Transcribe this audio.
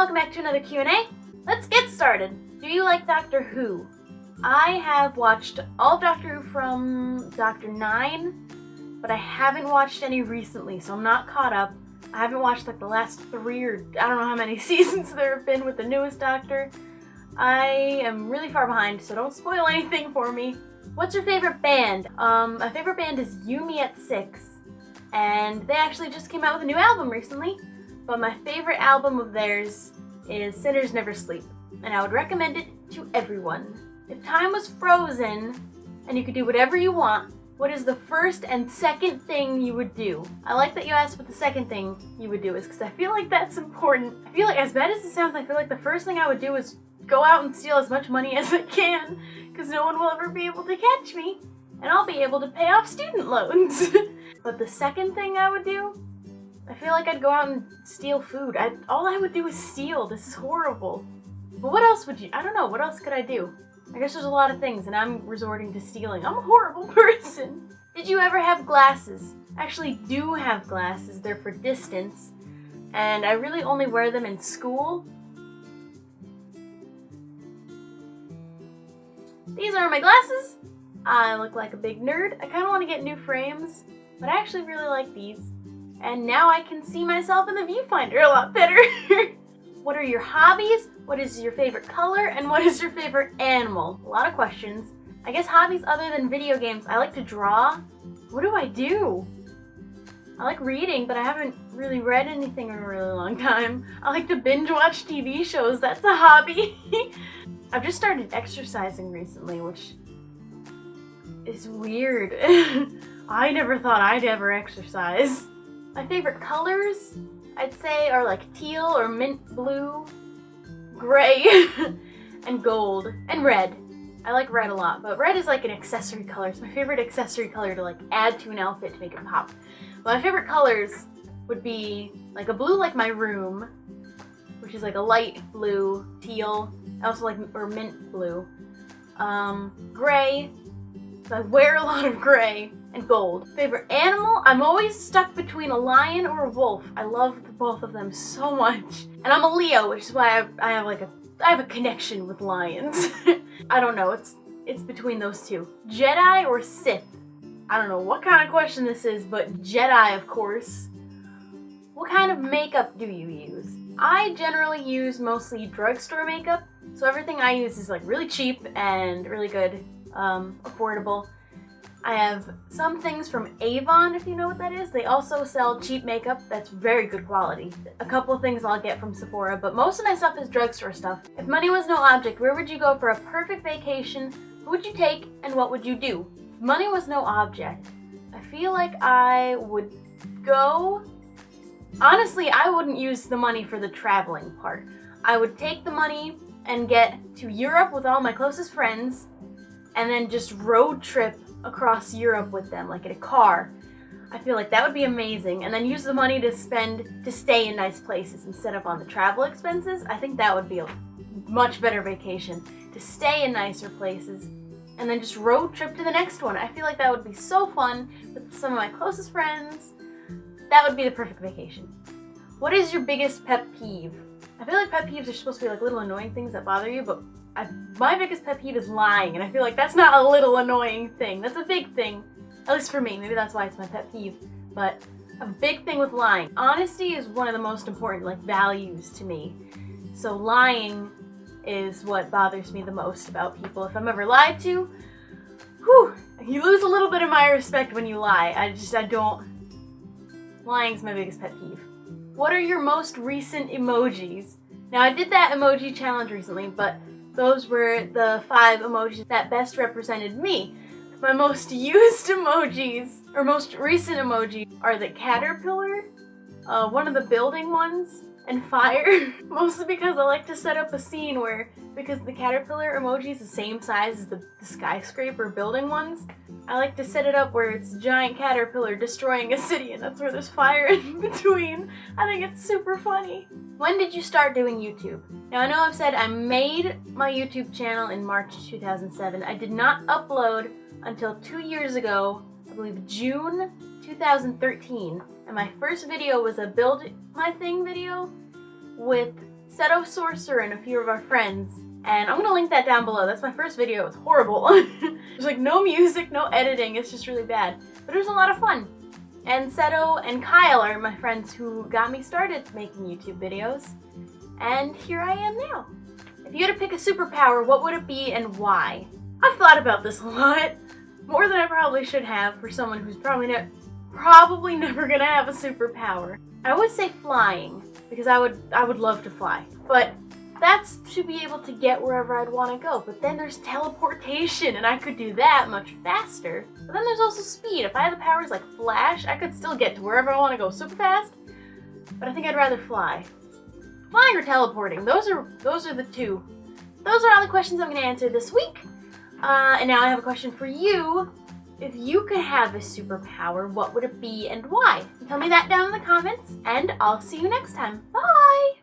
welcome back to another Q&A. Let's get started. Do you like Doctor Who? I have watched all of Doctor Who from Doctor 9, but I haven't watched any recently, so I'm not caught up. I haven't watched like the last 3 or I don't know how many seasons there have been with the newest Doctor. I am really far behind, so don't spoil anything for me. What's your favorite band? My favorite band is Yumi at 6, and they actually just came out with a new album recently. But my favorite album of theirs is Sinners Never Sleep, and I would recommend it to everyone. If time was frozen and you could do whatever you want, what is the first and second thing you would do? I like that you asked what the second thing you would do is, because I feel like that's important. I feel like, as bad as it sounds, I feel like the first thing I would do is go out and steal as much money as I can, because no one will ever be able to catch me, and I'll be able to pay off student loans. But the second thing I would do, I feel like I'd go out and steal food. All I would do is steal. This is horrible. But what else would you? I don't know. What else could I do? I guess there's a lot of things, and I'm resorting to stealing. I'm a horrible person. Did you ever have glasses? I actually do have glasses. They're for distance, and I really only wear them in school. These are my glasses. I look like a big nerd. I kind of want to get new frames, but I actually really like these. And now I can see myself in the viewfinder a lot better. What are your hobbies? What is your favorite color? And what is your favorite animal? A lot of questions. I guess hobbies other than video games. I like to draw. What do I do? I like reading, but I haven't really read anything in a really long time. I like to binge watch TV shows. That's a hobby. I've just started exercising recently, which is weird. I never thought I'd ever exercise. My favorite colors, I'd say, are like teal or mint blue, gray, and gold, and red. I like red a lot, but red is like an accessory color. It's my favorite accessory color to like add to an outfit to make it pop. But my favorite colors would be like a blue like my room, which is like a light blue, teal, I also like, or mint blue, gray, so I wear a lot of gray, and gold. Favorite animal? I'm always stuck between a lion or a wolf. I love both of them so much. And I'm a Leo, which is why I have a connection with lions. I don't know, it's between those two. Jedi or Sith? I don't know what kind of question this is, but Jedi, of course. What kind of makeup do you use? I generally use mostly drugstore makeup, so everything I use is like really cheap and really good, affordable. I have some things from Avon, if you know what that is. They also sell cheap makeup that's very good quality. A couple of things I'll get from Sephora, but most of my stuff is drugstore stuff. If money was no object, where would you go for a perfect vacation? Who would you take, and what would you do? If money was no object, I feel like I would go... Honestly, I wouldn't use the money for the traveling part. I would take the money and get to Europe with all my closest friends, and then just road trip across Europe with them, like in a car. I feel like that would be amazing. And then use the money to spend to stay in nice places instead of on the travel expenses. I think that would be a much better vacation, to stay in nicer places and then just road trip to the next one. I feel like that would be so fun with some of my closest friends. That would be the perfect vacation. What is your biggest pet peeve? I feel like pet peeves are supposed to be like little annoying things that bother you, but my biggest pet peeve is lying, and I feel like that's not a little annoying thing. That's a big thing, at least for me. Maybe that's why it's my pet peeve, but a big thing with lying. Honesty is one of the most important like values to me, so lying is what bothers me the most about people. If I'm ever lied to, whew, you lose a little bit of my respect when you lie. I don't. Lying's my biggest pet peeve. What are your most recent emojis? Now, I did that emoji challenge recently, but those were the 5 emojis that best represented me. My most used emojis, or most recent emojis, are the caterpillar, one of the building ones, and fire. Mostly because I like to set up a scene where, because the caterpillar emoji is the same size as the skyscraper building ones, I like to set it up where it's a giant caterpillar destroying a city, and that's where there's fire in between. I think it's super funny. When did you start doing YouTube? Now, I know I've said I made my YouTube channel in March 2007. I did not upload until 2 years ago, I believe June 2013. And my first video was a build my thing video with Seto Sorcerer and a few of our friends. And I'm gonna link that down below. That's my first video. It's horrible. There's like no music, no editing. It's just really bad. But it was a lot of fun. And Seto and Kyle are my friends who got me started making YouTube videos. And here I am now. If you had to pick a superpower, what would it be and why? I've thought about this a lot. More than I probably should have for someone who's probably never gonna have a superpower. I would say flying, because I would love to fly. But that's to be able to get wherever I'd want to go. But then there's teleportation, and I could do that much faster. But then there's also speed. If I had the powers like Flash, I could still get to wherever I want to go super fast. But I think I'd rather fly. Flying or teleporting, those are the two. Those are all the questions I'm going to answer this week. And now I have a question for you. If you could have a superpower, what would it be and why? Tell me that down in the comments, and I'll see you next time. Bye!